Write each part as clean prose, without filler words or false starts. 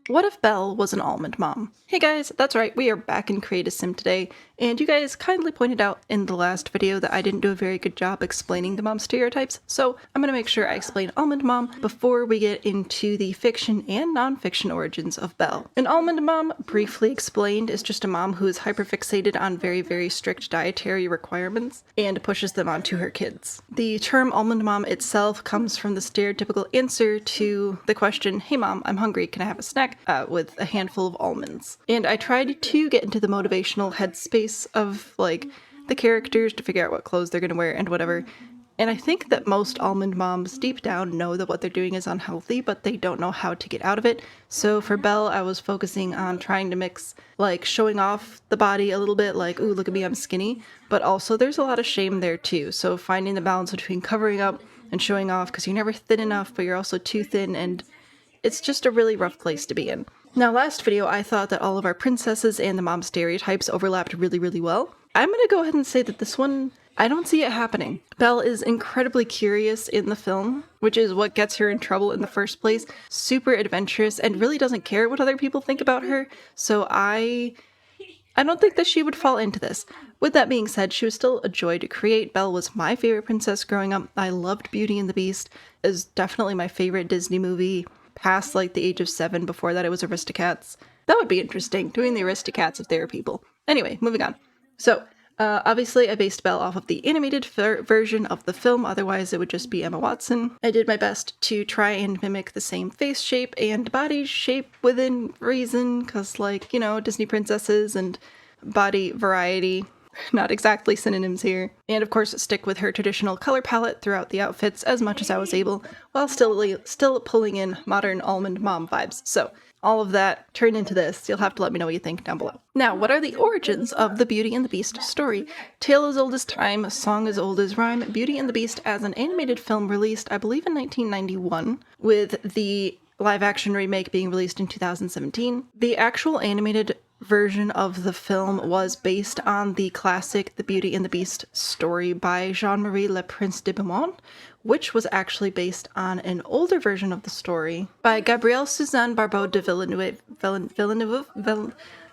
What if Belle was an almond mom? Hey guys, that's right, we are back in Create a Sim today, and you guys kindly pointed out in the last video that I didn't do a very good job explaining the mom stereotypes, so I'm gonna make sure I explain almond mom before we get into the fiction and non-fiction origins of Belle. An almond mom, briefly explained, is just a mom who is hyperfixated on very strict dietary requirements and pushes them onto her kids. The term almond mom itself comes from the stereotypical answer to the question, hey mom, I'm hungry, can I have a snack? With a handful of almonds. And I tried to get into the motivational headspace of like the characters to figure out what clothes they're gonna wear and whatever. And I think that most almond moms deep down know that what they're doing is unhealthy, but they don't know how to get out of it. So for Belle, I was focusing on trying to mix like showing off the body a little bit, like, ooh, look at me, I'm skinny. But also there's a lot of shame there too. So finding the balance between covering up and showing off, because you're never thin enough, but you're also too thin, and it's just a really rough place to be in. Now, last video, I thought that all of our princesses and the mom stereotypes overlapped really well. I'm gonna go ahead and say that this one, I don't see it happening. Belle is incredibly curious in the film, which is what gets her in trouble in the first place. Super adventurous and really doesn't care what other people think about her. So I don't think that she would fall into this. With that being said, she was still a joy to create. Belle was my favorite princess growing up. I loved Beauty and the Beast. It was definitely my favorite Disney movie. Past like the age of 7. Before that it was Aristocats. That would be interesting, doing the Aristocats if they were people. Anyway, moving on. So, obviously I based Belle off of the animated version of the film, otherwise it would just be Emma Watson. I did my best to try and mimic the same face shape and body shape within reason, because like, you know, Disney princesses and body variety. Not exactly synonyms here. And of course stick with her traditional color palette throughout the outfits as much as I was able, while still pulling in modern almond mom vibes. So all of that turned into this. You'll have to let me know what you think down below. Now, what are the origins of the Beauty and the Beast story? Tale as old as time, song as old as rhyme. Beauty and the Beast as an animated film released, I believe, in 1991, with the live-action remake being released in 2017. The actual animated version of the film was based on the classic The Beauty and the Beast story by Jean-Marie Le Prince de Beaumont, which was actually based on an older version of the story by Gabrielle Suzanne Barbeau de Villeneuve.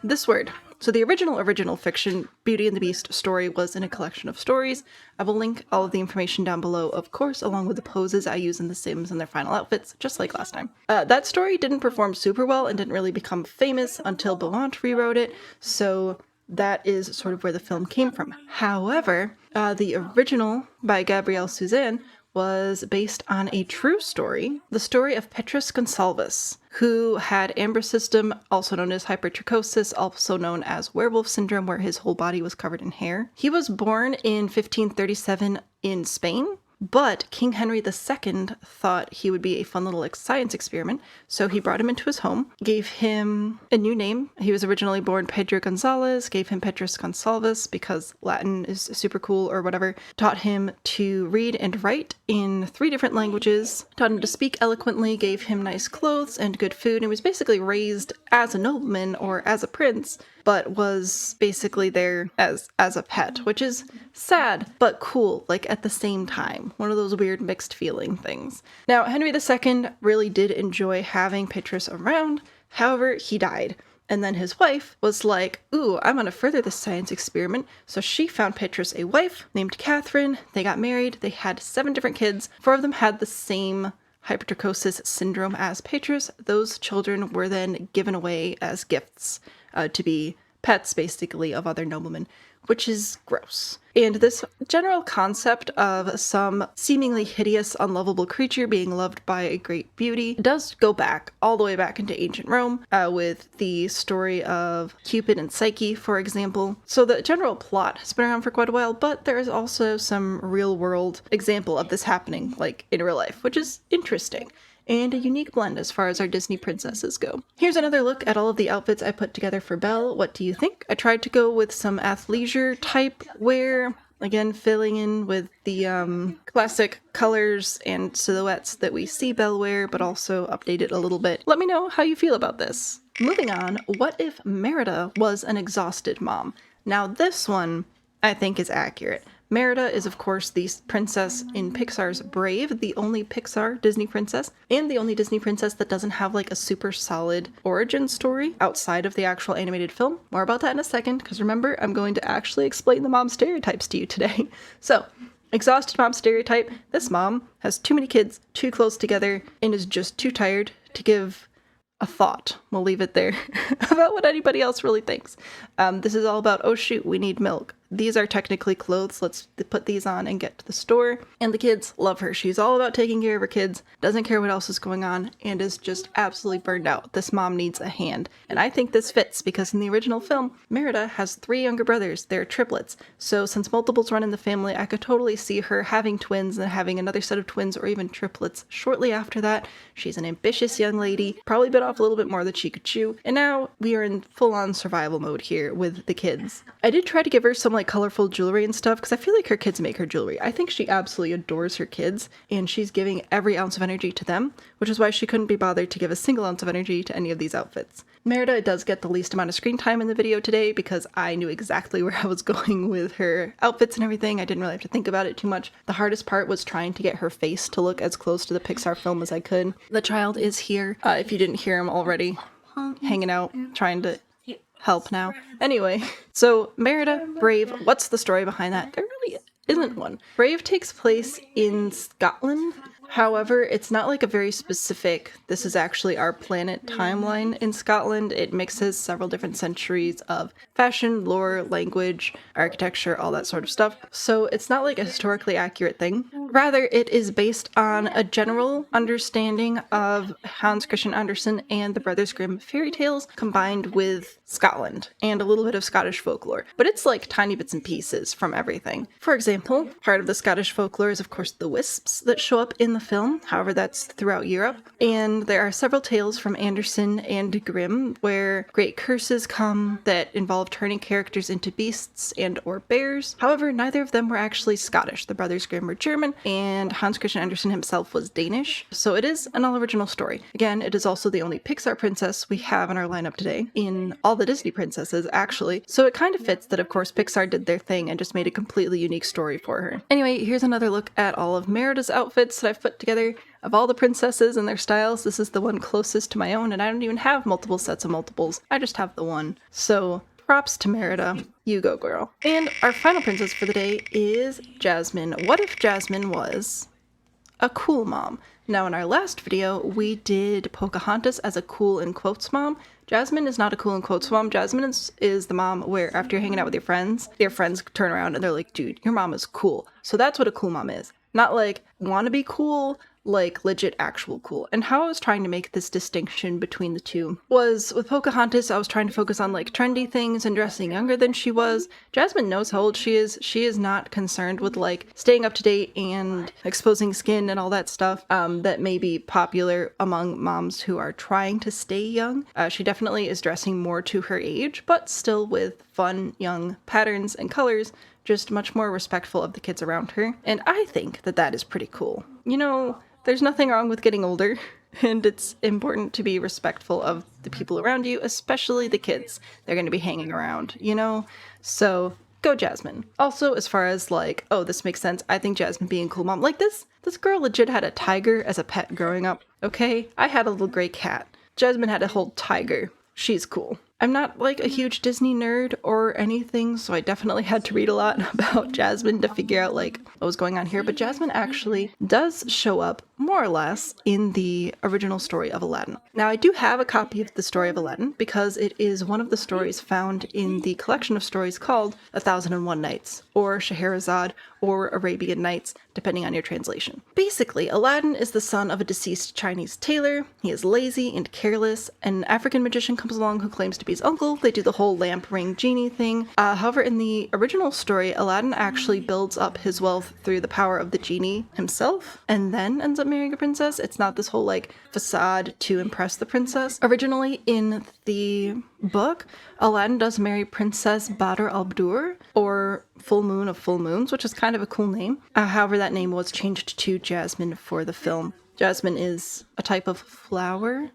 This word. So the original fiction Beauty and the Beast story was in a collection of stories. I will link all of the information down below, of course, along with the poses I use in The Sims and their final outfits, just like last time. That story didn't perform super well and didn't really become famous until Beaumont rewrote it, so that is sort of where the film came from. However, the original by Gabrielle Suzanne was based on a true story, the story of Petrus Gonsalves, who had Amber system, also known as hypertrichosis, also known as werewolf syndrome, where his whole body was covered in hair. He was born in 1537 in Spain, but King Henry II thought he would be a fun little science experiment, so he brought him into his home, gave him a new name. He was originally born Pedro Gonzalez, gave him Petrus Gonsalves because Latin is super cool or whatever, taught him to read and write in 3 different languages, taught him to speak eloquently, gave him nice clothes and good food, and was basically raised as a nobleman or as a prince, but was basically there as a pet, which is sad, but cool, like at the same time. One of those weird mixed feeling things. Now, Henry II really did enjoy having Petrus around, however, he died. And then his wife was like, ooh, I'm gonna further this science experiment. So she found Petrus a wife named Catherine. They got married, they had 7 different kids. 4 of them had the same hypertrichosis syndrome as Petrus. Those children were then given away as gifts to be pets, basically, of other noblemen, which is gross. And this general concept of some seemingly hideous, unlovable creature being loved by a great beauty does go back, all the way back into ancient Rome, with the story of Cupid and Psyche, for example. So the general plot has been around for quite a while, but there is also some real-world example of this happening, like in real life, which is interesting. And a unique blend as far as our Disney princesses go. Here's another look at all of the outfits I put together for Belle. What do you think? I tried to go with some athleisure type wear, again filling in with the classic colors and silhouettes that we see Belle wear, but also update it a little bit. Let me know how you feel about this. Moving on, what if Merida was an exhausted mom? Now this one I think is accurate. Merida is, of course, the princess in Pixar's Brave, the only Pixar Disney princess, and the only Disney princess that doesn't have like a super solid origin story outside of the actual animated film. More about that in a second, because remember, I'm going to actually explain the mom stereotypes to you today. So, exhausted mom stereotype. This mom has too many kids, too close together, and is just too tired to give a thought. We'll leave it there about what anybody else really thinks. This is all about, oh shoot, we need milk. These are technically clothes. Let's put these on and get to the store. And the kids love her. She's all about taking care of her kids, doesn't care what else is going on, and is just absolutely burned out. This mom needs a hand. And I think this fits because in the original film, Merida has 3 younger brothers. They're triplets. So since multiples run in the family, I could totally see her having twins and having another set of twins or even triplets shortly after that. She's an ambitious young lady, probably bit off a little bit more than she could chew. And now we are in full-on survival mode here with the kids. I did try to give her some like colorful jewelry and stuff because I feel like her kids make her jewelry. I think she absolutely adores her kids and she's giving every ounce of energy to them, which is why she couldn't be bothered to give a single ounce of energy to any of these outfits. Merida does get the least amount of screen time in the video today because I knew exactly where I was going with her outfits and everything. I didn't really have to think about it too much. The hardest part was trying to get her face to look as close to the Pixar film as I could. The child is here, if you didn't hear him already, hanging out, trying to help now. Anyway, so Merida, Brave, what's the story behind that? There really isn't one. Brave takes place in Scotland. However, it's not like a very specific, this is actually our planet timeline in Scotland. It mixes several different centuries of fashion, lore, language, architecture, all that sort of stuff. So it's not like a historically accurate thing. Rather, it is based on a general understanding of Hans Christian Andersen and the Brothers Grimm fairy tales combined with Scotland and a little bit of Scottish folklore. But it's like tiny bits and pieces from everything. For example, part of the Scottish folklore is of course the wisps that show up in the film. However, that's throughout Europe. And there are several tales from Andersen and Grimm where great curses come that involve turning characters into beasts and or bears. However, neither of them were actually Scottish. The Brothers Grimm were German and Hans Christian Andersen himself was Danish. So it is an all-original story. Again, it is also the only Pixar princess we have in our lineup today, in all the Disney princesses actually. So it kind of fits that of course Pixar did their thing and just made a completely unique story for her. Anyway, here's another look at all of Merida's outfits that I've put together. Of all the princesses and their styles, this is the one closest to my own, and I don't even have multiple sets of multiples. I just have the one. So props to Merida. You go, girl. And our final princess for the day is Jasmine. What if Jasmine was a cool mom? Now, in our last video, we did Pocahontas as a cool in quotes mom. Jasmine is not a cool in quotes mom. Jasmine is the mom where after you're hanging out with your friends turn around and they're like, dude, your mom is cool. So that's what a cool mom is. Not like, wanna be cool, like legit actual cool. And how I was trying to make this distinction between the two was with Pocahontas, I was trying to focus on like trendy things and dressing younger than she was. Jasmine knows how old she is. She is not concerned with like staying up to date and exposing skin and all that stuff that may be popular among moms who are trying to stay young. She definitely is dressing more to her age, but still with fun young patterns and colors, just much more respectful of the kids around her. And I think that that is pretty cool. You know, there's nothing wrong with getting older, and it's important to be respectful of the people around you, especially the kids they're going to be hanging around, you know? So go Jasmine. Also, as far as like, oh, this makes sense, I think Jasmine being a cool mom, like this girl legit had a tiger as a pet growing up, okay? I had a little gray cat. Jasmine had a whole tiger. She's cool. I'm not like a huge Disney nerd or anything, so I definitely had to read a lot about Jasmine to figure out like what was going on here, but Jasmine actually does show up more or less in the original story of Aladdin. Now, I do have a copy of the story of Aladdin because it is one of the stories found in the collection of stories called 1001 Nights, or Scheherazade, or Arabian Nights, depending on your translation. Basically, Aladdin is the son of a deceased Chinese tailor. He is lazy and careless. An African magician comes along who claims to be his uncle. They do the whole lamp ring genie thing. However, in the original story, Aladdin actually builds up his wealth through the power of the genie himself, and then ends up marrying a princess. It's not this whole like facade to impress the princess. Originally in the book, Aladdin does marry Princess Badr al-Budur, or Full Moon of Full Moons, which is kind of a cool name. However, that name was changed to Jasmine for the film. Jasmine is a type of flower.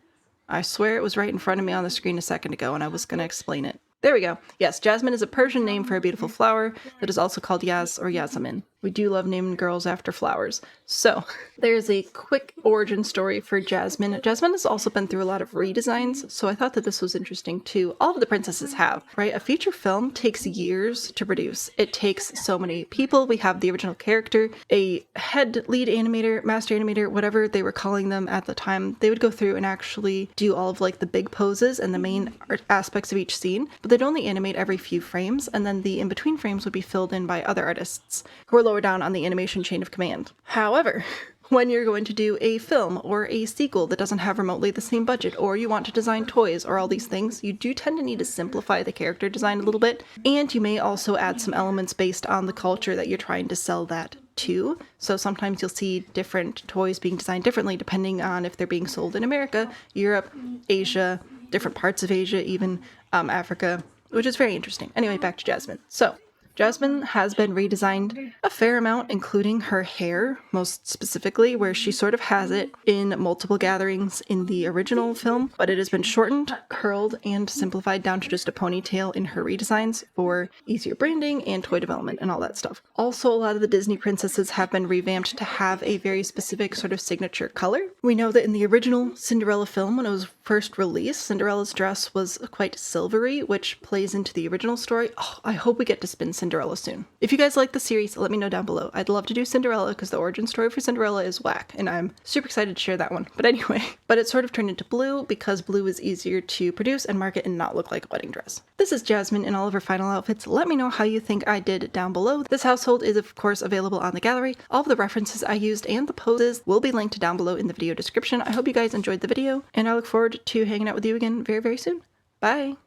I swear it was right in front of me on the screen a second ago and I was going to explain it. There we go. Yes, Jasmine is a Persian name for a beautiful flower that is also called Yas or Yasemin. We do love naming girls after flowers. So, there's a quick origin story for Jasmine. Jasmine has also been through a lot of redesigns, so I thought that this was interesting too. All of the princesses have, right? A feature film takes years to produce. It takes so many people. We have the original character, a head lead animator, master animator, whatever they were calling them at the time. They would go through and actually do all of like the big poses and the main aspects of each scene, but they'd only animate every few frames, and then the in-between frames would be filled in by other artists who are lower down on the animation chain of command. However, when you're going to do a film or a sequel that doesn't have remotely the same budget, or you want to design toys or all these things, you do tend to need to simplify the character design a little bit, and you may also add some elements based on the culture that you're trying to sell that to. So sometimes you'll see different toys being designed differently depending on if they're being sold in America, Europe, Asia, different parts of Asia, even Africa, which is very interesting. Anyway, back to Jasmine. So, Jasmine has been redesigned a fair amount, including her hair, most specifically, where she sort of has it in multiple gatherings in the original film, but it has been shortened, curled, and simplified down to just a ponytail in her redesigns for easier branding and toy development and all that stuff. Also, a lot of the Disney princesses have been revamped to have a very specific sort of signature color. We know that in the original Cinderella film, when it was first released, Cinderella's dress was quite silvery, which plays into the original story. Oh, I hope we get to spin Cinderella soon. If you guys like the series, let me know down below. I'd love to do Cinderella because the origin story for Cinderella is whack, and I'm super excited to share that one. But anyway, but it sort of turned into blue because blue is easier to produce and market and not look like a wedding dress. This is Jasmine in all of her final outfits. Let me know how you think I did down below. This household is of course available on the gallery. All of the references I used and the poses will be linked down below in the video description. I hope you guys enjoyed the video, and I look forward to hanging out with you again very, very soon. Bye!